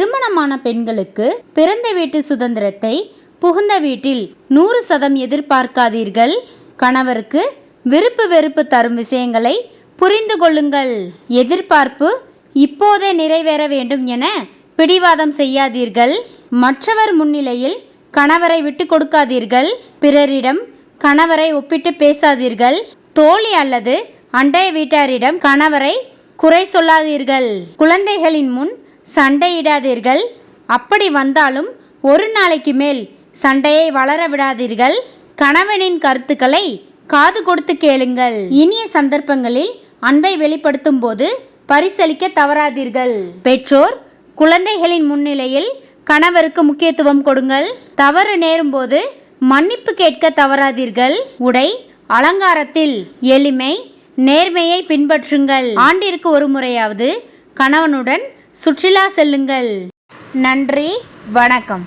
திருமணமான பெண்களுக்கு பிறந்த வீட்டு சுதந்திரத்தை புகுந்த வீட்டில் 100% எதிர்பார்க்காதீர்கள். கணவருக்கு விருப்பு வெறுப்பு தரும் விஷயங்களை புரிந்து கொள்ளுங்கள். எதிர்பார்ப்பு இப்போதே நிறைவேற வேண்டும் என பிடிவாதம் செய்யாதீர்கள். மற்றவர் முன்னிலையில் கணவரை விட்டு கொடுக்காதீர்கள். பிறரிடம் கணவரை ஒப்பிட்டு பேசாதீர்கள். தோழி அல்லது அண்டை வீட்டாரிடம் கணவரை குறை சொல்லாதீர்கள். குழந்தைகளின் முன் சண்டையிடாதீர்கள். அப்படி வந்தாலும் ஒரு நாளைக்கு மேல் சண்டையை வளர விடாதீர்கள். கணவனின் கருத்துக்களை காது கொடுத்து கேளுங்கள். இனிய சந்தர்ப்பங்களில் அன்பை வெளிப்படுத்தும் போது பரிசளிக்க தவறாதீர்கள். பெற்றோர் குழந்தைகளின் முன்னிலையில் கணவருக்கு முக்கியத்துவம் கொடுங்கள். தவறு நேரும் போது மன்னிப்பு கேட்க தவறாதீர்கள். உடை அலங்காரத்தில் எளிமை நேர்மையை பின்பற்றுங்கள். ஆண்டிற்கு ஒரு முறையாவது கணவனுடன் சுற்றுலா செல்லுங்கள். நன்றி, வணக்கம்.